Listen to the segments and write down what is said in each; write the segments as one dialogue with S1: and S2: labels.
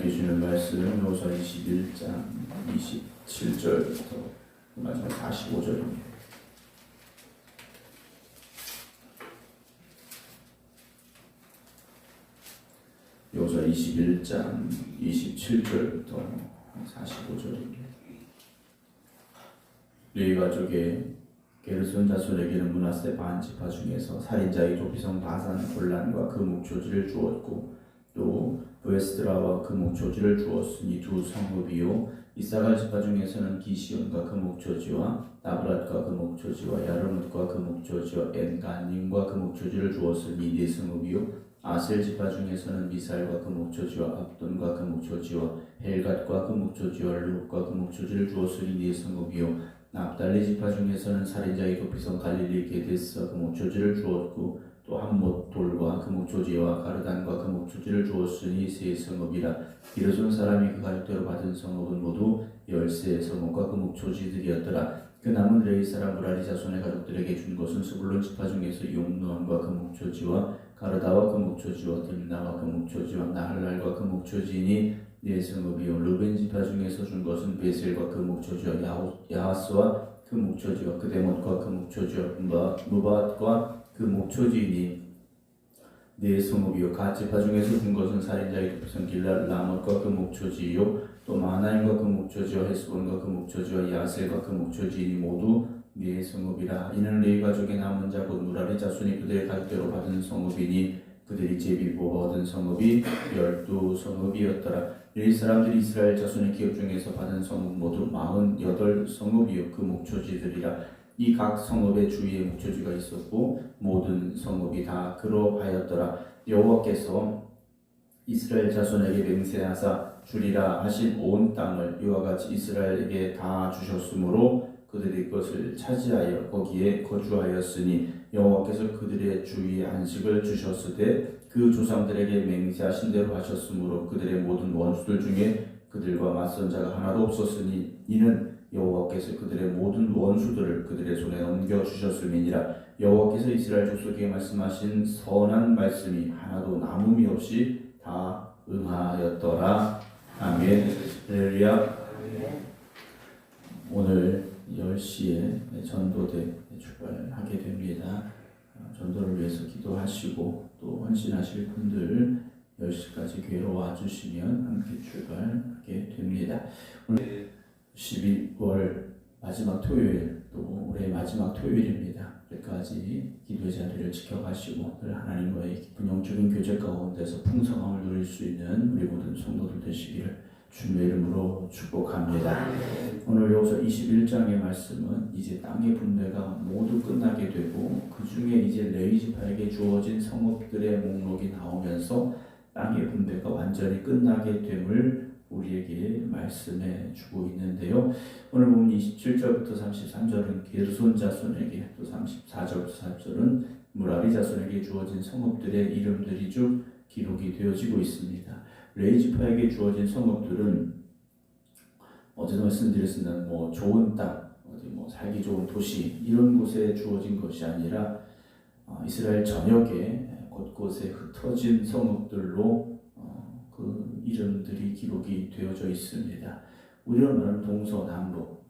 S1: 하나님께 주는 말씀 여호수아 21장 27절부터 마지막 45절입니다. 여호수아 21장 27절부터 45절입니다. 레위 가족의 게르손 자손에게는 므낫세 반 지파 중에서 살인자의 도피성 바산 골란과 그 목초지를 주었고 또 브에스드라와 그 목초지를 주었으니 두 성읍이요. 이사갈 지파 중에서는 기시온과 그 목초지와 나브랏과 그 목초지와 야르뭇과 그 목초지와 엔가님과 그 목초지를 주었으니 네 성읍이요. 아셀 지파 중에서는 미살과 그 목초지와 압돈과 그 목초지와 헬갓과 그 목초지와 룩과 그 목초지를 주었으니 네 성읍이요. 납달리 지파 중에서는 살인자의 도피성 갈릴리 게데스와 그 목초지를 주었고 또 함못 돌과 그 목초지와 가르단과 그 목초지를 주었으니 세 성읍이라. 기르손 사람이 그 가족대로 받은 성읍은 모두 13 성읍과 그 목초지들이었더라. 그 남은 레위 사람 무라리 자손의 가족들에게 준 것은 스불론 지파 중에서 용노함과 그 목초지와 가르다와 그 목초지와 딥나와 그 목초지와 나할랄과 그 목초지니 네 성읍이요. 루벤 지파 중에서 준 것은 베셀과 그 목초지와 야하스와 그 목초지와 그데못과 그 목초지와 무밧과 그 목초지니 네 성읍이요. 갓 지파 중에서 준 것은 살인자의 도피성 길랏 라못과 그 목초지요. 또 마하나임과 그 목초지와 헤스본과 그 목초지와 야셀과 그 목초지니 모두 네 성읍이라. 이는 레위 가족의 남은 자 곧 무라리 자손이 그들의 가족대로 받은 성읍이니 그들이 제비 뽑아 얻은 성읍이 12성읍이었더라. 레위 사람들이 이스라엘 자손의 기업 중에서 받은 성읍 모두 48성읍이요. 그 목초지들이라. 이 각 성읍의 주위에 목초지가 있었고 모든 성읍이 다 그러하였더라. 여호와께서 이스라엘 자손에게 맹세하사 주리라 하신 온 땅을 이와 같이 이스라엘에게 다 주셨으므로 그들이 그것을 차지하여 거기에 거주하였으니 여호와께서 그들의 주위에 안식을 주셨으되 그 조상들에게 맹세하신 대로 하셨으므로 그들의 모든 원수들 중에 그들과 맞선 자가 하나도 없었으니 이는 여호와께서 그들의 모든 원수들을 그들의 손에 넘겨주셨음이니라. 여호와께서 이스라엘 족속에게 말씀하신 선한 말씀이 하나도 남음이 없이 다 응하였더라. 아멘. 할렐루야. 오늘 10시에 전도대 출발하게 됩니다. 전도를 위해서 기도하시고 또 헌신하실 분들 10시까지 교회로 와주시면 함께 출발하게 됩니다. 오늘 12월 마지막 토요일 또 올해 마지막 토요일입니다. 그때까지 기도의 자리를 지켜가시고 늘 하나님과의 깊은 영적인 교제 가운데서 풍성함을 누릴 수 있는 우리 모든 성도들 되시기를 주님의 이름으로 축복합니다. 오늘 여기서 21장의 말씀은 이제 땅의 분배가 모두 끝나게 되고 그 중에 이제 레위 지파에게 주어진 성읍들의 목록이 나오면서 땅의 분배가 완전히 끝나게 됨을 우리에게 말씀해 주고 있는데요. 오늘 보면 27절부터 33절은 게르손 자손에게 또 34절부터 40절은 무라리 자손에게 주어진 성읍들의 이름들이 쭉 기록이 되어지고 있습니다. 레위 지파에게 주어진 성읍들은 어제도 말씀드렸습니다. 좋은 땅, 어디 살기 좋은 도시 이런 곳에 주어진 것이 아니라 이스라엘 전역에 곳곳에 흩어진 성읍들로 그 이름들이 기록이 되어져 있습니다. 우리로 말하는 동서남북,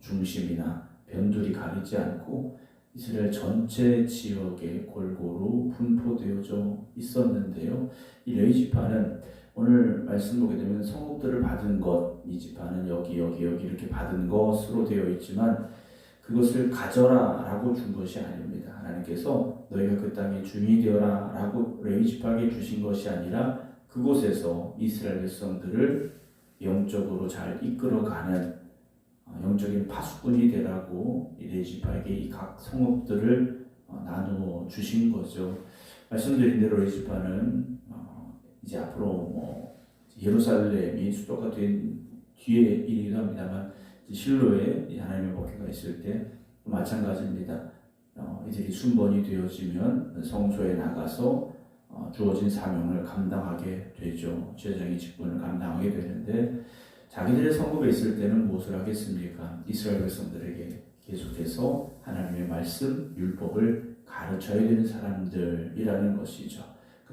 S1: 중심이나 변두리 가리지 않고 이스라엘 전체 지역에 골고루 분포되어져 있었는데요. 이 레위 지파는 오늘 말씀 보게 되면 성읍들을 받은 것, 이 지파는 여기 이렇게 받은 것으로 되어 있지만 그것을 가져라 라고 준 것이 아닙니다. 하나님께서 너희가 그 땅의 주인이 되어라 라고 레위 지파에게 주신 것이 아니라 그곳에서 이스라엘 백성들을 영적으로 잘 이끌어가는 영적인 파수꾼이 되라고 레위 지파에게 이 각 성읍들을 나누어 주신 거죠. 말씀드린 대로 레위 지파는 이제 앞으로 예루살렘이 수도가 된 뒤에 일이기도 합니다만 실로에 하나님의 목회가 있을 때 마찬가지입니다. 이들이 순번이 되어지면 성소에 나가서 주어진 사명을 감당하게 되죠. 제사장의 직분을 감당하게 되는데 자기들의 성읍에 있을 때는 무엇을 하겠습니까? 이스라엘 백성들에게 계속해서 하나님의 말씀, 율법을 가르쳐야 되는 사람들이라는 것이죠.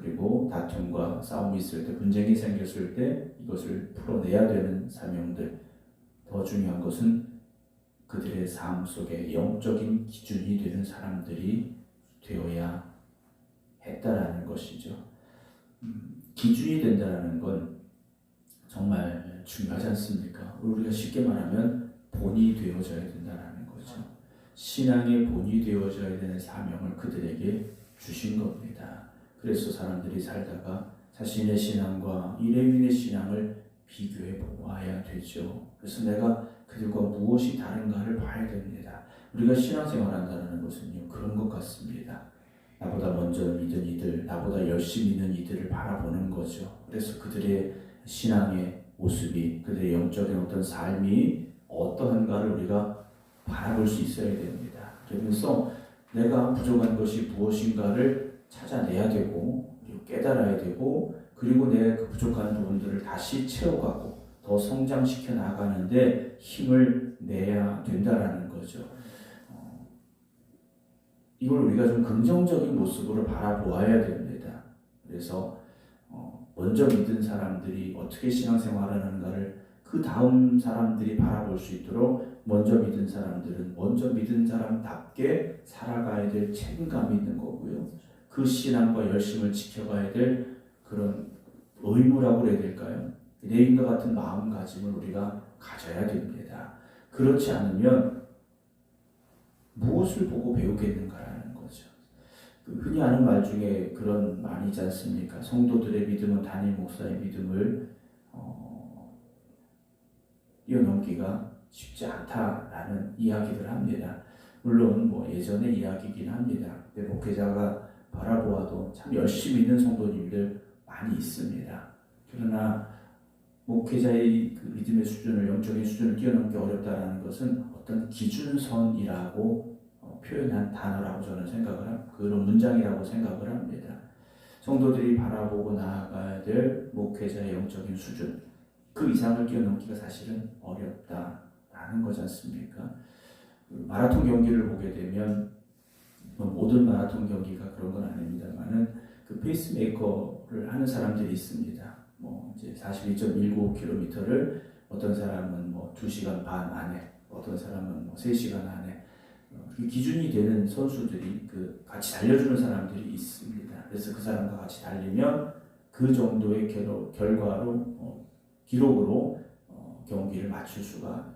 S1: 그리고 다툼과 싸움이 있을 때, 분쟁이 생겼을 때 이것을 풀어내야 되는 사명들. 더 중요한 것은 그들의 삶 속에 영적인 기준이 되는 사람들이 되어야 했다라는 것이죠. 기준이 된다라는 건 정말 중요하지 않습니까? 우리가 쉽게 말하면 본이 되어져야 된다라는 거죠. 신앙의 본이 되어져야 되는 사명을 그들에게 주신 겁니다. 그래서 사람들이 살다가 자신의 신앙과 이레윈의 신앙을 비교해 보아야 되죠. 그래서 내가 그들과 무엇이 다른가를 봐야 됩니다. 우리가 신앙생활한다는 것은요, 그런 것 같습니다. 나보다 먼저 믿은 이들, 나보다 열심히 믿는 이들을 바라보는 거죠. 그래서 그들의 신앙의 모습이, 그들의 영적인 어떤 삶이 어떠한가를 우리가 바라볼 수 있어야 됩니다. 그러면서 내가 부족한 것이 무엇인가를 찾아내야 되고, 그리고 깨달아야 되고, 그리고 내 그 부족한 부분들을 다시 채워가고 더 성장시켜 나가는데 힘을 내야 된다라는 거죠. 이걸 우리가 좀 긍정적인 모습으로 바라보아야 됩니다. 그래서 먼저 믿은 사람들이 어떻게 신앙생활을 하는가를 그 다음 사람들이 바라볼 수 있도록 먼저 믿은 사람들은 먼저 믿은 사람답게 살아가야 될 책임감이 있는 거고요. 그 신앙과 열심을 지켜가야 될 그런 의무라고 그래야 될까요? 레인과 같은 마음가짐을 우리가 가져야 됩니다. 그렇지 않으면 무엇을 보고 배우겠는가라는 거죠. 흔히 하는 말 중에 그런 말이지 않습니까? 성도들의 믿음은 담임 목사의 믿음을 뛰어넘기가 쉽지 않다라는 이야기를 합니다. 물론 뭐 예전의 이야기이긴 합니다. 근데 목회자가 바라보아도 참 열심히 있는 성도님들 많이 있습니다. 그러나 목회자의 그 믿음의 수준을, 영적인 수준을 뛰어넘기 어렵다라는 것은 어떤 기준선이라고 표현한 단어라고 저는 그런 문장이라고 생각을 합니다. 성도들이 바라보고 나아가야 될 목회자의 영적인 수준, 그 이상을 뛰어넘기가 사실은 어렵다라는 거지 않습니까? 마라톤 경기를 보게 되면 모든 마라톤 경기가 그런 건 아닙니다만은 그 페이스메이커를 하는 사람들이 있습니다. 이제 42.19km를 어떤 사람은 2시간 반 안에, 어떤 사람은 3시간 안에 기준이 되는 선수들이 같이 달려주는 사람들이 있습니다. 그래서 그 사람과 같이 달리면 그 정도의 결과로 기록으로 경기를 맞출 수가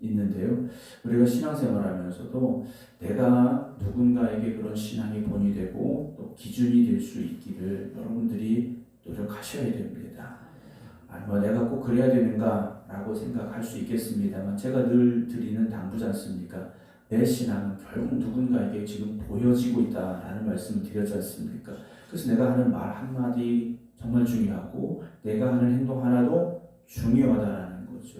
S1: 있는데요. 우리가 신앙생활하면서도 내가 누군가에게 그런 신앙이 본이 되고 또 기준이 될 수 있기를 여러분들이 노력하셔야 됩니다. 내가 꼭 그래야 되는가라고 생각할 수 있겠습니다만 제가 늘 드리는 당부지 않습니까? 내 신앙은 결국 누군가에게 지금 보여지고 있다라는 말씀을 드렸지 않습니까? 그래서 내가 하는 말 한마디 정말 중요하고 내가 하는 행동 하나도 중요하다라는 거죠.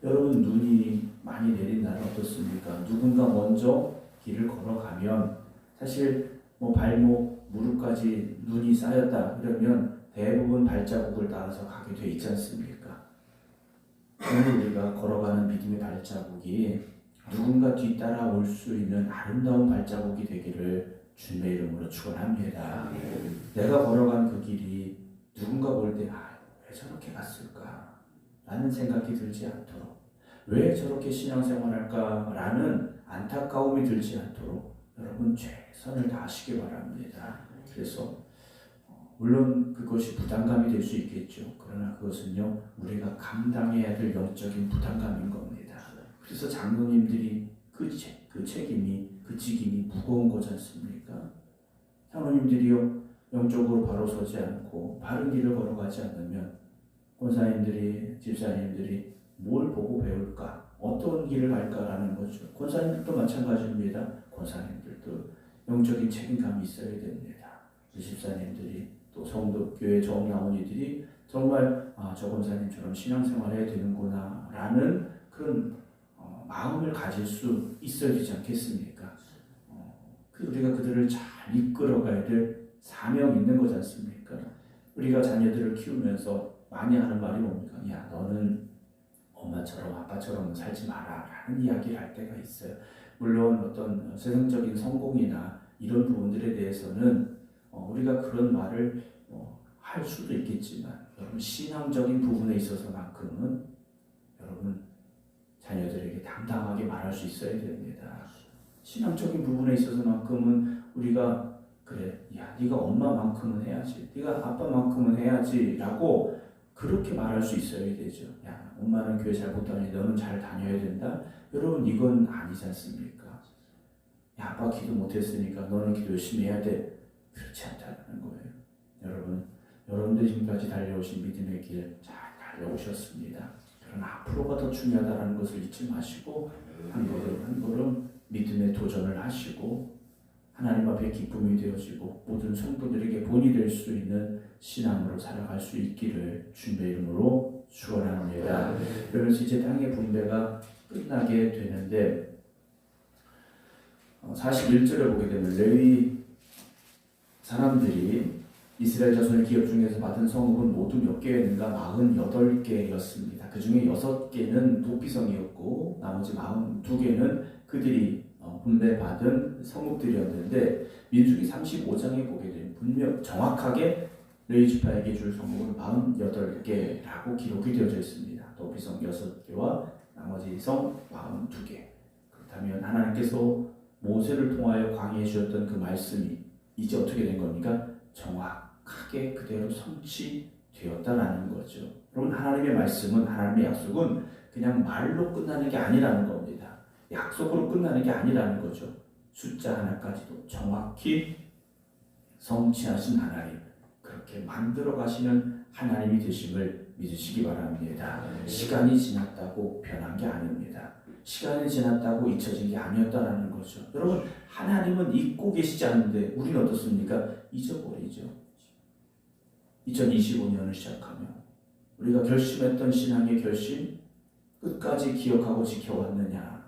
S1: 여러분 눈이 많이 내린 날은 어떻습니까? 누군가 먼저 길을 걸어가면 사실 발목, 무릎까지 눈이 쌓였다 그러면 대부분 발자국을 따라서 가게 돼 있지 않습니까? 오늘 우리가 걸어가는 믿음의 발자국이 누군가 뒤따라 올 수 있는 아름다운 발자국이 되기를 주님의 이름으로 축원합니다. 내가 걸어간 그 길이 누군가 볼 때 왜 저렇게 갔을까? 라는 생각이 들지 않도록, 왜 저렇게 신앙생활할까? 라는 안타까움이 들지 않도록 여러분 최선을 다하시기 바랍니다. 그래서 물론 그것이 부담감이 될 수 있겠죠. 그러나 그것은요, 우리가 감당해야 될 영적인 부담감인 겁니다. 그래서 장로님들이 그 책임이, 그 직임이 무거운 거지 않습니까? 장로님들이요, 영적으로 바로 서지 않고 바른 길을 걸어가지 않으면 권사님들이, 집사님들이 뭘 보고 배울까? 어떤 길을 갈까라는 거죠. 권사님들도 마찬가지입니다. 권사님들도 영적인 책임감이 있어야 됩니다. 집사님들이 또 성도 교회 처음 나온 이들이 정말 저 권사님처럼 신앙생활 해야 되는구나 라는 그런 마음을 가질 수 있어야 되지 않겠습니까? 우리가 그들을 잘 이끌어가야 될 사명이 있는 거지 않습니까? 우리가 자녀들을 키우면서 많이 하는 말이 뭡니까? 야, 너는 엄마처럼 아빠처럼 살지 마라 라는 이야기를 할 때가 있어요. 물론 어떤 세상적인 성공이나 이런 부분들에 대해서는 우리가 그런 말을 할 수도 있겠지만 여러분 신앙적인 부분에 있어서만큼은 여러분 자녀들에게 당당하게 말할 수 있어야 됩니다. 신앙적인 부분에 있어서만큼은 우리가 그래, 야, 네가 엄마만큼은 해야지, 네가 아빠만큼은 해야지라고 그렇게 말할 수 있어야 되죠. 야, 엄마는 교회 잘 못 다니니 너는 잘 다녀야 된다. 여러분 이건 아니지 않습니까? 야, 아빠 기도 못했으니까 너는 기도 열심히 해야 돼. 그렇지 않다는 거예요. 여러분들 지금까지 달려오신 믿음의 길 잘 달려오셨습니다. 그러나 앞으로가 더 중요하다는 것을 잊지 마시고 한 걸음 한 걸음 믿음의 도전을 하시고 하나님 앞에 기쁨이 되어지고 모든 성도들에게 본이 될 수 있는 신앙으로 살아갈 수 있기를 주님의 이름으로 축원합니다. 그러면서 이제 땅의 분배가 끝나게 되는데 41절을 보게 되면 레위 사람들이 이스라엘 자손의 기업 중에서 받은 성읍은 모두 몇 개였는가? 48개였습니다. 그 중에 6개는 도피성이었고 나머지 42개는 그들이 분배받은 성읍들이었는데 민수기 35장에 보게 되면 분명 정확하게 레위 지파에게 줄 성읍은 48개라고 기록이 되어져 있습니다. 도피성 6개와 나머지 성 42개. 그렇다면 하나님께서 모세를 통하여 광야에 주셨던 그 말씀이 이제 어떻게 된 겁니까? 정확하게 그대로 성취되었다라는 거죠. 여러분 하나님의 말씀은 하나님의 약속은 그냥 말로 끝나는 게 아니라는 겁니다. 약속으로 끝나는 게 아니라는 거죠. 숫자 하나까지도 정확히 성취하신 하나님, 그렇게 만들어 가시는 하나님이 되심을 믿으시기 바랍니다. 시간이 지났다고 변한 게 아닙니다. 시간이 지났다고 잊혀진 게 아니었다라는 거죠. 여러분 하나님은 잊고 계시지 않는데 우리는 어떻습니까? 잊어버리죠. 2025년을 시작하며 우리가 결심했던 신앙의 결심 끝까지 기억하고 지켜왔느냐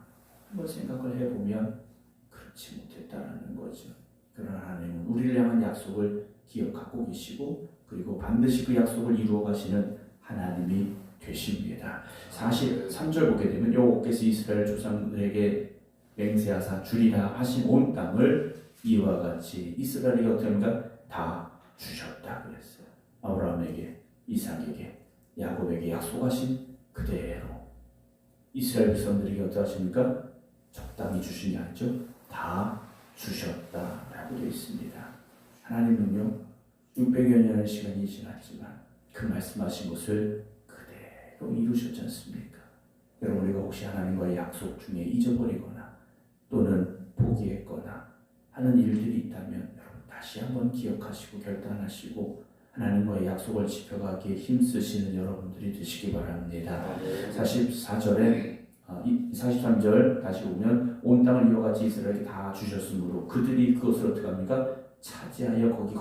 S1: 한번 생각을 해보면 그렇지 못했다라는 거죠. 그러나 하나님은 우리를 향한 약속을 기억하고 계시고 그리고 반드시 그 약속을 이루어 가시는 하나님이 되십니다. 43절 보게 되면 여호와께서 이스라엘 조상들에게 맹세하사 주리라 하신 온 땅을 이와 같이 이스라엘에게 어떻게 합니까? 다 주셨다 그랬어요. 아브라함에게, 이삭에게, 야곱에게 약속하신 그대로 이스라엘 백성들에게 어떻게 하십니까? 적당히 주신 게 아니죠. 다 주셨다라고 되어 있습니다. 하나님은요 600여 년의 시간이 지났지만 그 말씀하신 것을 그대로 이루셨지 않습니까? 여러분 우리가 혹시 하나님과의 약속 중에 잊어버리거나 또는 포기했거나 하는 일들이 있다면 여러분 다시 한번 기억하시고 결단하시고 하나님과의 약속을 지켜가기에 힘쓰시는 여러분들이 되시기 바랍니다. 44절에 43절 다시 보면 온 땅을 이와 같이 이스라엘에게 다 주셨으므로 그들이 그것을 어떻게 합니까? 차지하여 거기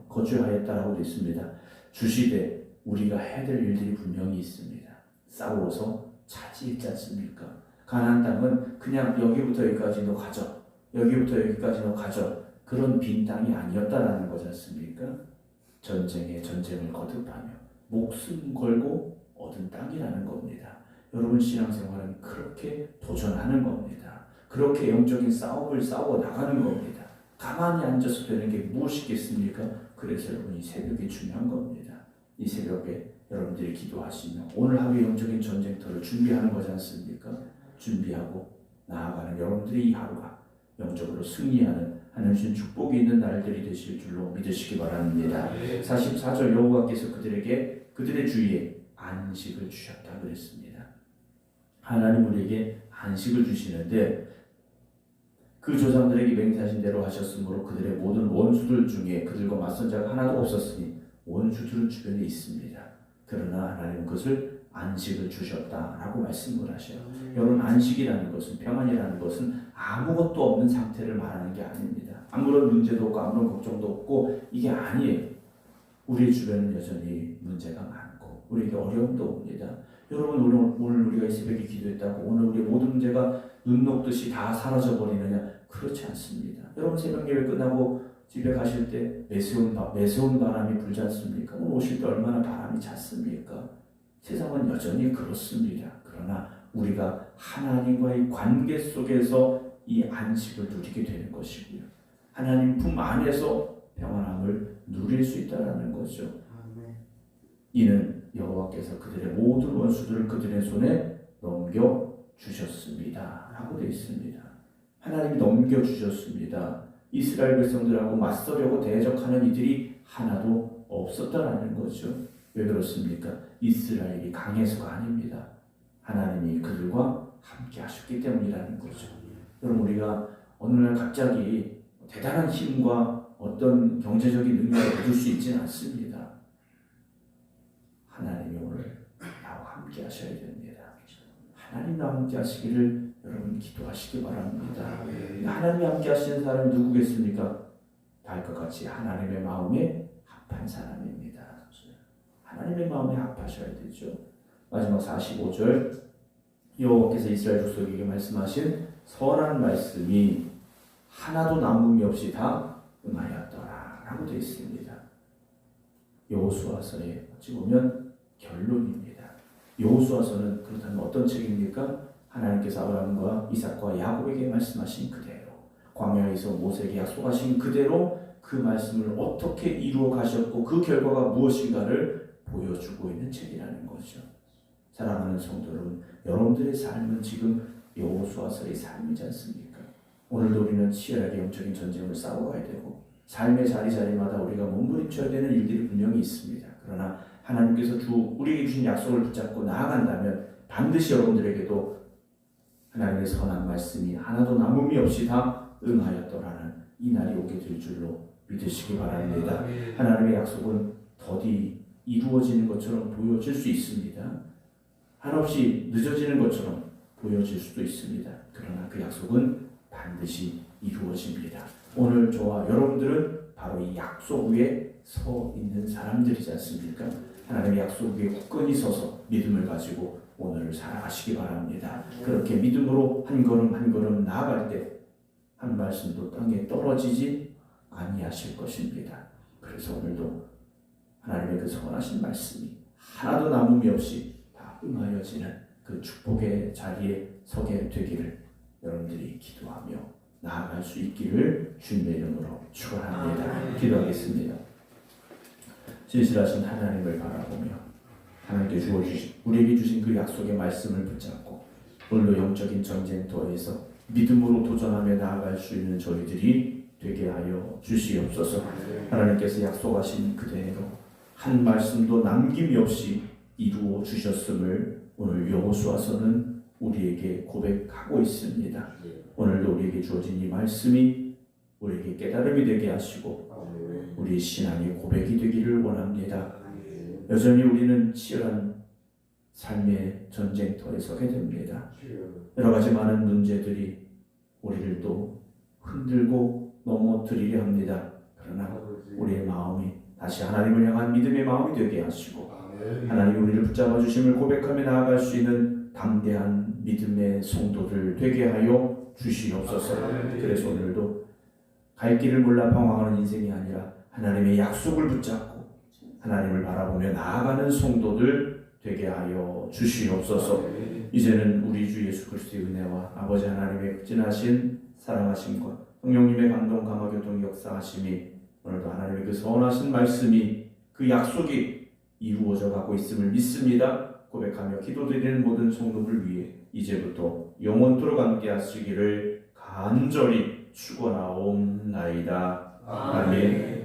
S1: 거주하였다라고 되어 있습니다. 주시되 우리가 해야 될 일들이 분명히 있습니다. 싸워서 차지했지 않습니까? 가나안 땅은 그냥 여기부터 여기까지 너 가져, 여기부터 여기까지 너 가져, 그런 빈 땅이 아니었다라는 거지 않습니까? 전쟁을 거듭하며 목숨 걸고 얻은 땅이라는 겁니다. 여러분 신앙생활은 그렇게 도전하는 겁니다. 그렇게 영적인 싸움을 싸워 나가는 겁니다. 가만히 앉아서 되는 게 무엇이겠습니까? 그래서 여러분 이 새벽이 중요한 겁니다. 이 새벽에 여러분들이 기도하시며 오늘 하루 영적인 전쟁터를 준비하는 거지 않습니까? 준비하고 나아가는 여러분들이 이 하루가 영적으로 승리하는 하나님 축복이 있는 날들이 되실 줄로 믿으시기 바랍니다. 44절 여호와께서 그들의 주위에 안식을 주셨다 그랬습니다. 하나님 우리에게 안식을 주시는데 그 조상들에게 맹세하신 대로 하셨으므로 그들의 모든 원수들 중에 그들과 맞선 자가 하나도 없었으니 원수들은 주변에 있습니다. 그러나 하나님은 그것을 안식을 주셨다라고 말씀을 하셔요. 여러분 안식이라는 것은 평안이라는 것은 아무것도 없는 상태를 말하는 게 아닙니다. 아무런 문제도 없고 아무런 걱정도 없고 이게 아니에요. 우리 주변은 여전히 문제가 많고 우리에게 어려움도 옵니다. 여러분 오늘 우리가 이 새벽에 기도했다고 오늘 우리의 모든 문제가 눈 녹듯이 다 사라져 버리느냐? 그렇지 않습니다. 여러분 새벽 예배 끝나고 집에 가실 때 매서운 바람이 불지 않습니까? 오늘 오실 때 얼마나 바람이 찼습니까? 세상은 여전히 그렇습니다. 그러나 우리가 하나님과의 관계 속에서 이 안식을 누리게 되는 것이고요. 하나님 품 안에서 평안함을 누릴 수 있다는 거죠. 이는 여호와께서 그들의 모든 원수들을 그들의 손에 넘겨주셨습니다 라고 되어 있습니다. 하나님이 넘겨주셨습니다. 이스라엘 백성들하고 맞서려고 대적하는 이들이 하나도 없었다라는 거죠. 왜 그렇습니까? 이스라엘이 강해서가 아닙니다. 하나님이 그들과 함께 하셨기 때문이라는 거죠. 여러분, 우리가 어느 날 갑자기 대단한 힘과 어떤 경제적인 능력을 얻을 수 있지는 않습니다. 하나님이 오늘 나와 함께 하셔야 됩니다. 하나님 나와 함께 하시기를 여러분 기도하시기 바랍니다. 하나님이 함께 하시는 사람이 누구겠습니까? 다윗과 같이 하나님의 마음에 합한 사람입니다. 하나님의 마음에 합하셔야 되죠. 마지막 45절 여호와께서 이스라엘 족속에게 말씀하신 선한 말씀이 하나도 남음이 없이 다 응하였더라 라고 되어 있습니다. 여호수아서의 어찌 보면 결론입니다. 여호수아서는 그렇다면 어떤 책입니까? 하나님께서 아브라함과 이삭과 야곱에게 말씀하신 그대로, 광야에서 모세에게 약속하신 그대로 그 말씀을 어떻게 이루어 가셨고 그 결과가 무엇인가를 보여주고 있는 책이라는 거죠. 사랑하는 성도 여러분, 여러분들의 삶은 지금 여호수아서의 삶이지 않습니까? 오늘도 우리는 치열하게 영적인 전쟁을 싸워가야 되고 삶의 자리자리마다 우리가 몸부림쳐야 되는 일들이 분명히 있습니다. 그러나 하나님께서 우리에게 주신 약속을 붙잡고 나아간다면 반드시 여러분들에게도 하나님의 선한 말씀이 하나도 남음이 없이 다 응하였더라는 이 날이 오게 될 줄로 믿으시기 바랍니다. 하나님의 약속은 더디 이루어지는 것처럼 보여질 수 있습니다. 한없이 늦어지는 것처럼 보여질 수도 있습니다. 그러나 그 약속은 반드시 이루어집니다. 오늘 저와 여러분들은 바로 이 약속 위에 서 있는 사람들이지 않습니까? 하나님의 약속 위에 굳건히 서서 믿음을 가지고 오늘을 살아가시기 바랍니다. 그렇게 믿음으로 한 걸음 한 걸음 나아갈 때 한 말씀도 땅에 떨어지지 아니하실 것입니다. 그래서 오늘도 하나님의 그 선하신 말씀이 하나도 남음이 없이 다 응하여지는 그 축복의 자리에 서게 되기를 여러분들이 기도하며 나아갈 수 있기를 주님의 이름으로 축원합니다. 기도하겠습니다. 진실하신 하나님을 바라보며 하나님께 우리에게 주신 그 약속의 말씀을 붙잡고 오늘도 영적인 전쟁터에서 믿음으로 도전하며 나아갈 수 있는 저희들이 되게 하여 주시옵소서. 하나님께서 약속하신 그대로 한 말씀도 남김이 없이 이루어 주셨음을 오늘 여호수아서는 우리에게 고백하고 있습니다. 오늘도 우리에게 주어진 이 말씀이 우리에게 깨달음이 되게 하시고 우리 신앙의 고백이 되기를 원합니다. 여전히 우리는 치열한 삶의 전쟁터에 서게 됩니다. 여러 가지 많은 문제들이 우리를 또 흔들고 넘어뜨리려 합니다. 그러나 우리의 마음이 다시 하나님을 향한 믿음의 마음이 되게 하시고 하나님이 우리를 붙잡아 주심을 고백하며 나아갈 수 있는 담대한 믿음의 성도들 되게 하여 주시옵소서. 그래서 오늘도 갈 길을 몰라 방황하는 인생이 아니라 하나님의 약속을 붙잡고 하나님을 바라보며 나아가는 성도들 되게 하여 주시옵소서. 이제는 우리 주 예수 그리스도의 은혜와 아버지 하나님의 극진하신 사랑하심과 성령님의 감동 감화교통 역사하심이 오늘도 하나님의 그 선하신 말씀이 그 약속이 이루어져 가고 있음을 믿습니다. 고백하며 기도드리는 모든 성도들 위해 이제부터 영원토록 함께 하시기를 간절히 축원하옵나이다. 아멘.